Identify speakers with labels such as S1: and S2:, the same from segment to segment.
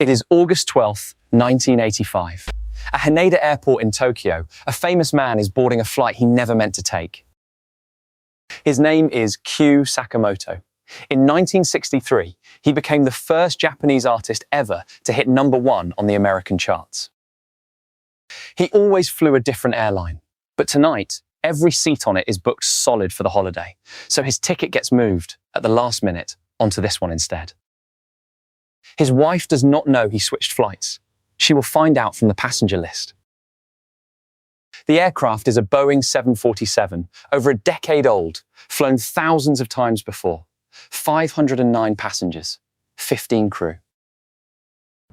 S1: It is August 12th, 1985. At Haneda Airport in Tokyo, a famous man is boarding a flight he never meant to take. His name is Q Sakamoto. In 1963, he became the first Japanese artist ever to hit #1 on the American charts. He always flew a different airline, but tonight, every seat on it is booked solid for the holiday, so his ticket gets moved at the last minute onto this one instead. His wife does not know he switched flights. She will find out from the passenger list. The aircraft is a Boeing 747, over a decade old, flown thousands of times before. 509 passengers, 15 crew.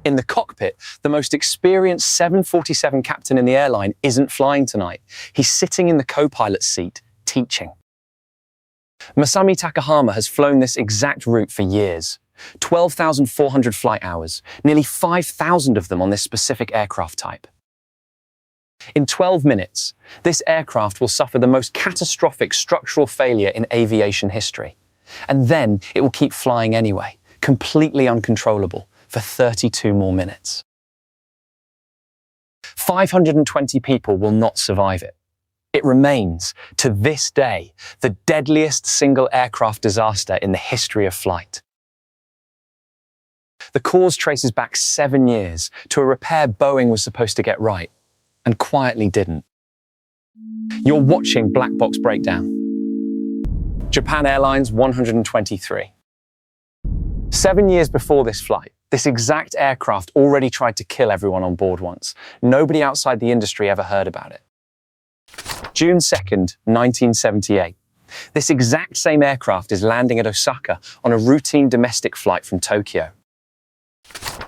S1: In the cockpit, the most experienced 747 captain in the airline isn't flying tonight. He's sitting in the co-pilot's seat, teaching. Masami Takahama has flown this exact route for years. 12,400 flight hours, nearly 5,000 of them on this specific aircraft type. In 12 minutes, this aircraft will suffer the most catastrophic structural failure in aviation history. And then it will keep flying anyway, completely uncontrollable, for 32 more minutes. 520 people will not survive it. It remains, to this day, the deadliest single aircraft disaster in the history of flight. The cause traces back 7 years to a repair Boeing was supposed to get right, and quietly didn't. You're watching Black Box Breakdown. Japan Airlines 123. 7 years before this flight, this exact aircraft already tried to kill everyone on board once. Nobody outside the industry ever heard about it. June 2nd, 1978. This exact same aircraft is landing at Osaka on a routine domestic flight from Tokyo.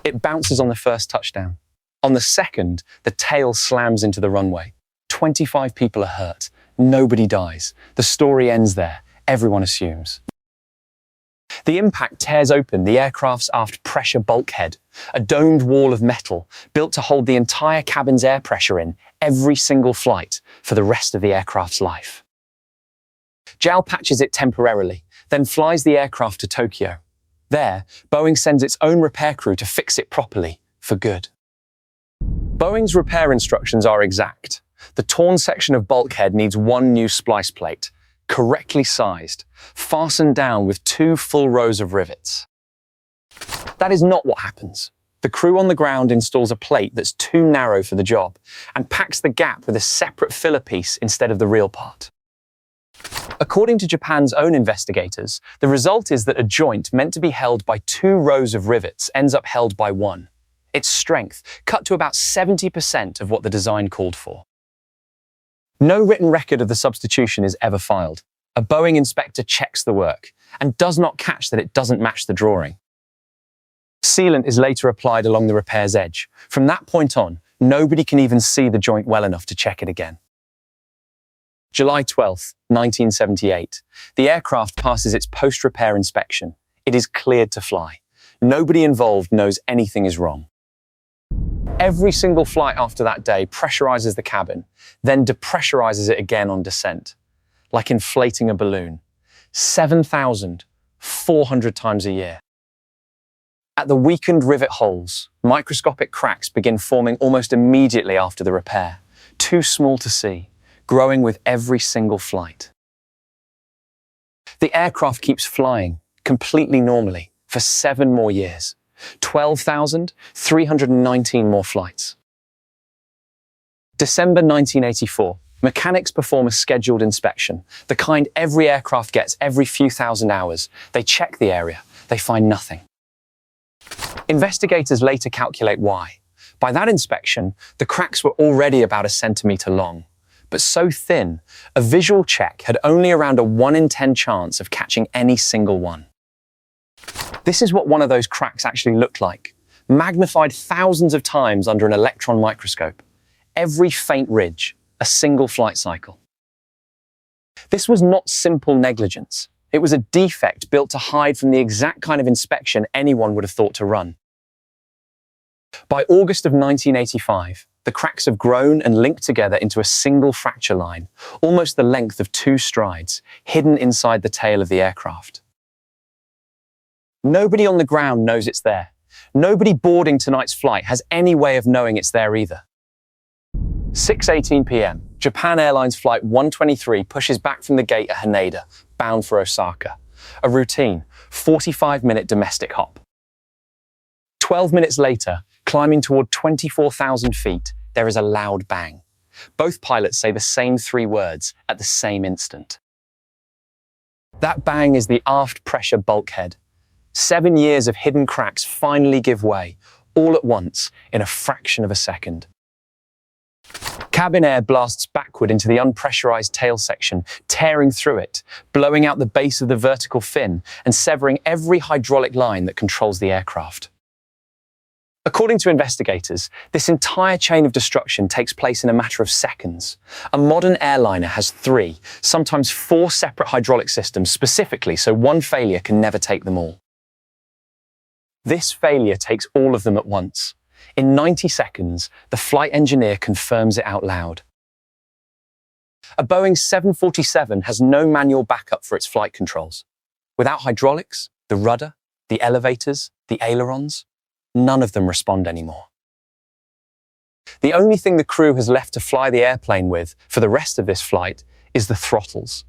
S1: It bounces on the first touchdown. On the second, the tail slams into the runway. 25 people are hurt. Nobody dies. The story ends there. Everyone assumes. The impact tears open the aircraft's aft pressure bulkhead, a domed wall of metal built to hold the entire cabin's air pressure in every single flight for the rest of the aircraft's life. JAL patches it temporarily, then flies the aircraft to Tokyo. There, Boeing sends its own repair crew to fix it properly, for good. Boeing's repair instructions are exact. The torn section of bulkhead needs one new splice plate, correctly sized, fastened down with 2 full rows of rivets. That is not what happens. The crew on the ground installs a plate that's too narrow for the job and packs the gap with a separate filler piece instead of the real part. According to Japan's own investigators, the result is that a joint meant to be held by 2 rows of rivets ends up held by 1. Its strength cut to about 70% of what the design called for. No written record of the substitution is ever filed. A Boeing inspector checks the work and does not catch that it doesn't match the drawing. Sealant is later applied along the repair's edge. From that point on, nobody can even see the joint well enough to check it again. July 12th, 1978. The aircraft passes its post-repair inspection. It is cleared to fly. Nobody involved knows anything is wrong. Every single flight after that day pressurizes the cabin, then depressurizes it again on descent, like inflating a balloon. 7,400 times a year. At the weakened rivet holes, microscopic cracks begin forming almost immediately after the repair, too small to see, growing with every single flight. The aircraft keeps flying, completely normally, for 7 more years. 12,319 more flights. December 1984. Mechanics perform a scheduled inspection, the kind every aircraft gets every few thousand hours. They check the area. They find nothing. Investigators later calculate why. By that inspection, the cracks were already about 1 centimeter long, but so thin, a visual check had only around a 1 in 10 chance of catching any single one. This is what one of those cracks actually looked like, magnified thousands of times under an electron microscope. Every faint ridge, a single flight cycle. This was not simple negligence. It was a defect built to hide from the exact kind of inspection anyone would have thought to run. By August of 1985, the cracks have grown and linked together into a single fracture line, almost the length of 2 strides, hidden inside the tail of the aircraft. Nobody on the ground knows it's there. Nobody boarding tonight's flight has any way of knowing it's there either. 6:18 p.m. Japan Airlines Flight 123 pushes back from the gate at Haneda, bound for Osaka. A routine, 45-minute domestic hop. 12 minutes later, climbing toward 24,000 feet, there is a loud bang. Both pilots say the same three words at the same instant. That bang is the aft pressure bulkhead. 7 years of hidden cracks finally give way, all at once, in a fraction of a second. Cabin air blasts backward into the unpressurized tail section, tearing through it, blowing out the base of the vertical fin and severing every hydraulic line that controls the aircraft. According to investigators, this entire chain of destruction takes place in a matter of seconds. A modern airliner has 3, sometimes 4 separate hydraulic systems specifically so one failure can never take them all. This failure takes all of them at once. In 90 seconds, the flight engineer confirms it out loud. A Boeing 747 has no manual backup for its flight controls. Without hydraulics, the rudder, the elevators, the ailerons, none of them respond anymore. The only thing the crew has left to fly the airplane with for the rest of this flight is the throttles.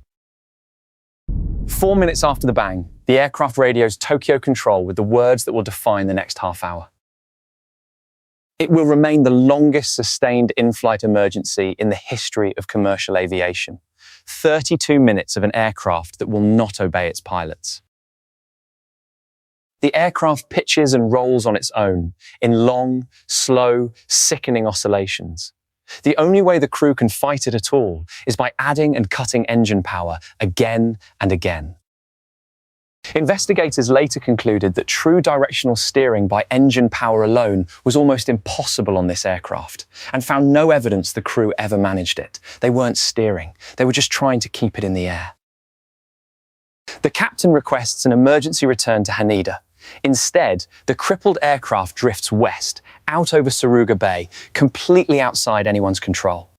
S1: 4 minutes after the bang, the aircraft radios Tokyo Control with the words that will define the next half hour. It will remain the longest sustained in-flight emergency in the history of commercial aviation. 32 minutes of an aircraft that will not obey its pilots. The aircraft pitches and rolls on its own in long, slow, sickening oscillations. The only way the crew can fight it at all is by adding and cutting engine power again and again. Investigators later concluded that true directional steering by engine power alone was almost impossible on this aircraft, and found no evidence the crew ever managed it. They weren't steering, they were just trying to keep it in the air. The captain requests an emergency return to Haneda. Instead, the crippled aircraft drifts west, out over Suruga Bay, completely outside anyone's control.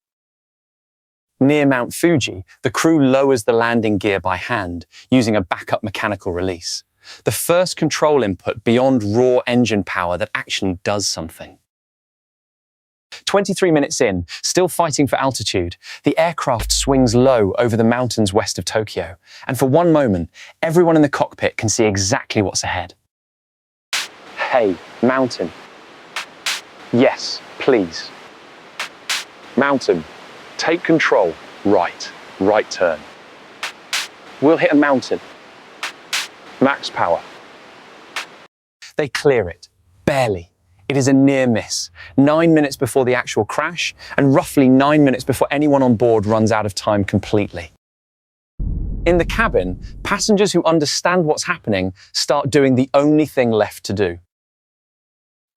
S1: Near Mount Fuji, the crew lowers the landing gear by hand, using a backup mechanical release. The first control input beyond raw engine power that actually does something. 23 minutes in, still fighting for altitude, the aircraft swings low over the mountains west of Tokyo, and for one moment, everyone in the cockpit can see exactly what's ahead. Hey, mountain. Yes, please. Mountain. Take control. Right turn. We'll hit a mountain. Max power. They clear it. Barely. It is a near miss. 9 minutes before the actual crash, and roughly 9 minutes before anyone on board runs out of time completely. In the cabin, passengers who understand what's happening start doing the only thing left to do.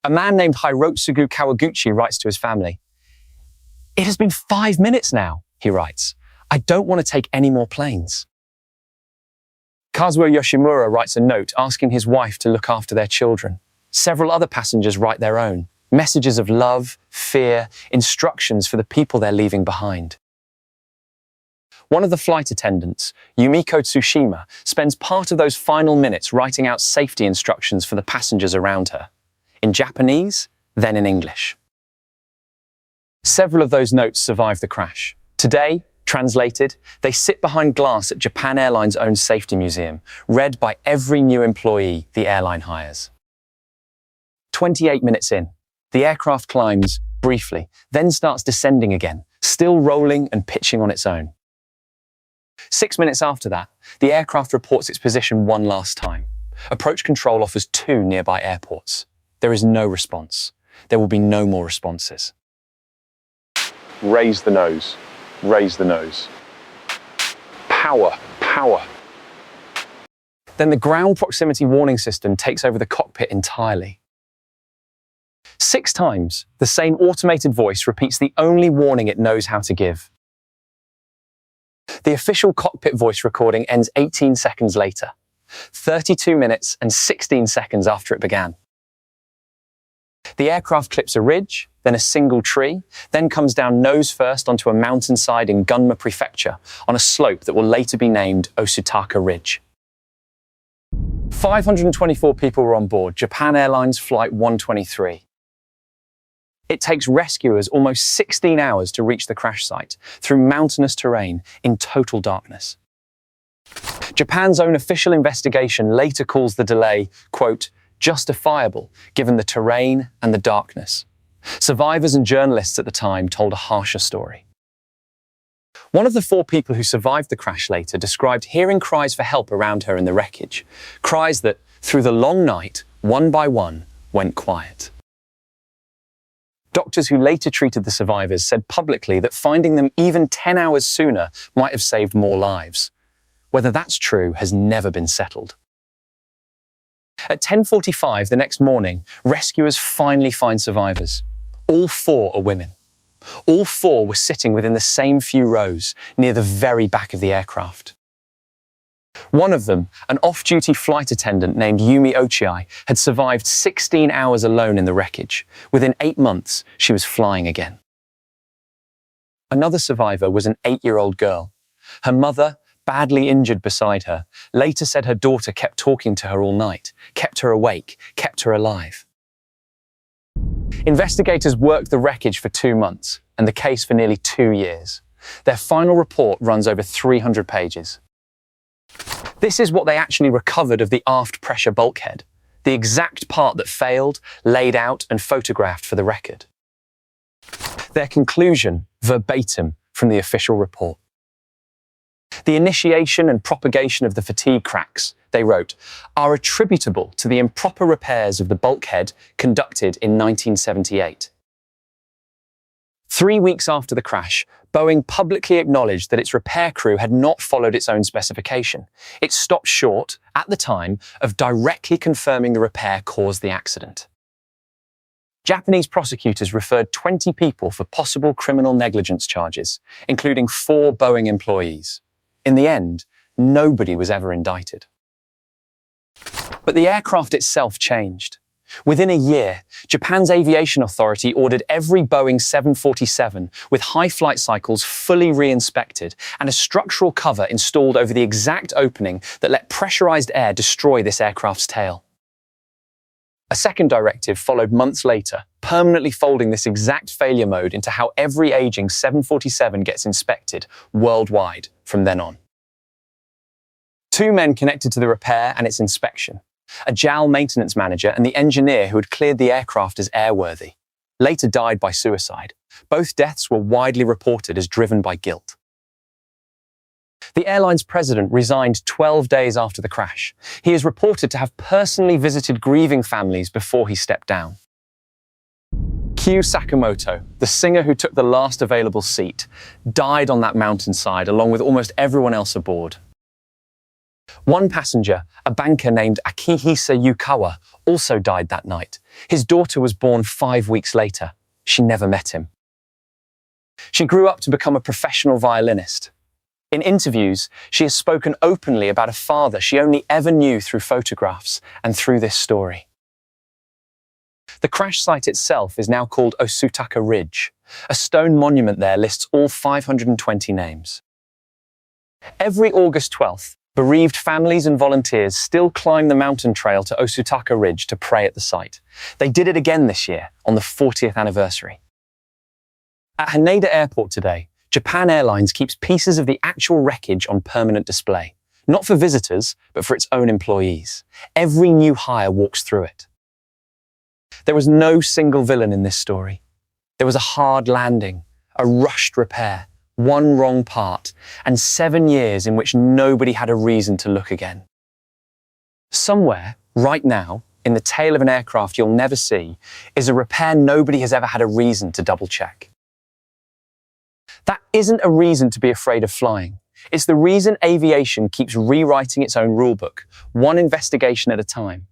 S1: A man named Hirotsugu Kawaguchi writes to his family, "It has been 5 minutes now," he writes. "I don't want to take any more planes." Kazuo Yoshimura writes a note asking his wife to look after their children. Several other passengers write their own, messages of love, fear, instructions for the people they're leaving behind. One of the flight attendants, Yumiko Tsushima, spends part of those final minutes writing out safety instructions for the passengers around her, in Japanese, then in English. Several of those notes survive the crash. Today, translated, they sit behind glass at Japan Airlines' own safety museum, read by every new employee the airline hires. 28 minutes in, the aircraft climbs briefly, then starts descending again, still rolling and pitching on its own. 6 minutes after that, the aircraft reports its position one last time. Approach control offers 2 nearby airports. There is no response. There will be no more responses. Raise the nose. Raise the nose. Power. Then the ground proximity warning system takes over the cockpit entirely. 6 times, the same automated voice repeats the only warning it knows how to give. The official cockpit voice recording ends 18 seconds later, 32 minutes and 16 seconds after it began. The aircraft clips a ridge, then a single tree, then comes down nose first onto a mountainside in Gunma Prefecture on a slope that will later be named Osutaka Ridge. 524 people were on board Japan Airlines Flight 123. It takes rescuers almost 16 hours to reach the crash site through mountainous terrain in total darkness. Japan's own official investigation later calls the delay, quote, justifiable given the terrain and the darkness. Survivors and journalists at the time told a harsher story. One of the 4 people who survived the crash later described hearing cries for help around her in the wreckage, cries that, through the long night, one by one, went quiet. Doctors who later treated the survivors said publicly that finding them even 10 hours sooner might have saved more lives. Whether that's true has never been settled. At 10:45 the next morning, rescuers finally find survivors. All 4 are women. All 4 were sitting within the same few rows, near the very back of the aircraft. One of them, an off-duty flight attendant named Yumi Ochiai, had survived 16 hours alone in the wreckage. Within 8 months, she was flying again. Another survivor was an 8-year-old girl. Her mother, badly injured beside her, later said her daughter kept talking to her all night, kept her awake, kept her alive. Investigators worked the wreckage for 2 months and the case for nearly 2 years. Their final report runs over 300 pages. This is what they actually recovered of the aft pressure bulkhead, the exact part that failed, laid out and photographed for the record. Their conclusion, verbatim from the official report. The initiation and propagation of the fatigue cracks, they wrote, are attributable to the improper repairs of the bulkhead conducted in 1978. 3 weeks after the crash, Boeing publicly acknowledged that its repair crew had not followed its own specification. It stopped short, at the time, of directly confirming the repair caused the accident. Japanese prosecutors referred 20 people for possible criminal negligence charges, including 4 Boeing employees. In the end, nobody was ever indicted. But the aircraft itself changed. Within a year, Japan's Aviation Authority ordered every Boeing 747 with high flight cycles fully re-inspected and a structural cover installed over the exact opening that let pressurized air destroy this aircraft's tail. A second directive followed months later, permanently folding this exact failure mode into how every aging 747 gets inspected worldwide from then on. 2 men connected to the repair and its inspection, a JAL maintenance manager and the engineer who had cleared the aircraft as airworthy, later died by suicide. Both deaths were widely reported as driven by guilt. The airline's president resigned 12 days after the crash. He is reported to have personally visited grieving families before he stepped down. Kyu Sakamoto, the singer who took the last available seat, died on that mountainside along with almost everyone else aboard. One passenger, a banker named Akihisa Yukawa, also died that night. His daughter was born 5 weeks later. She never met him. She grew up to become a professional violinist. In interviews, she has spoken openly about a father she only ever knew through photographs and through this story. The crash site itself is now called Osutaka Ridge. A stone monument there lists all 520 names. Every August 12th, bereaved families and volunteers still climb the mountain trail to Osutaka Ridge to pray at the site. They did it again this year, on the 40th anniversary. At Haneda Airport today, Japan Airlines keeps pieces of the actual wreckage on permanent display, not for visitors, but for its own employees. Every new hire walks through it. There was no single villain in this story. There was a hard landing, a rushed repair, one wrong part, and 7 years in which nobody had a reason to look again. Somewhere, right now, in the tail of an aircraft you'll never see, is a repair nobody has ever had a reason to double-check. That isn't a reason to be afraid of flying. It's the reason aviation keeps rewriting its own rulebook, one investigation at a time,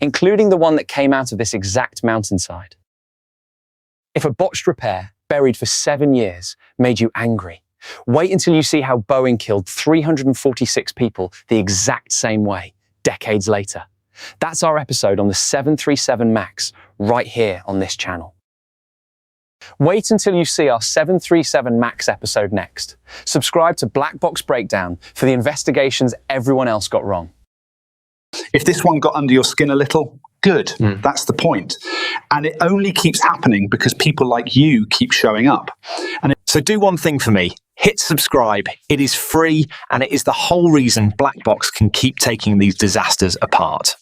S1: including the one that came out of this exact mountainside. If a botched repair, buried for 7 years, made you angry, wait until you see how Boeing killed 346 people the exact same way, decades later. That's our episode on the 737 MAX, right here on this channel. Wait until you see our 737 MAX episode next. Subscribe to Black Box Breakdown for the investigations everyone else got wrong.
S2: If this one got under your skin a little, good. That's the point. And it only keeps happening because people like you keep showing up.
S3: So do one thing for me. Hit subscribe. It is free, and it is the whole reason Black Box can keep taking these disasters apart.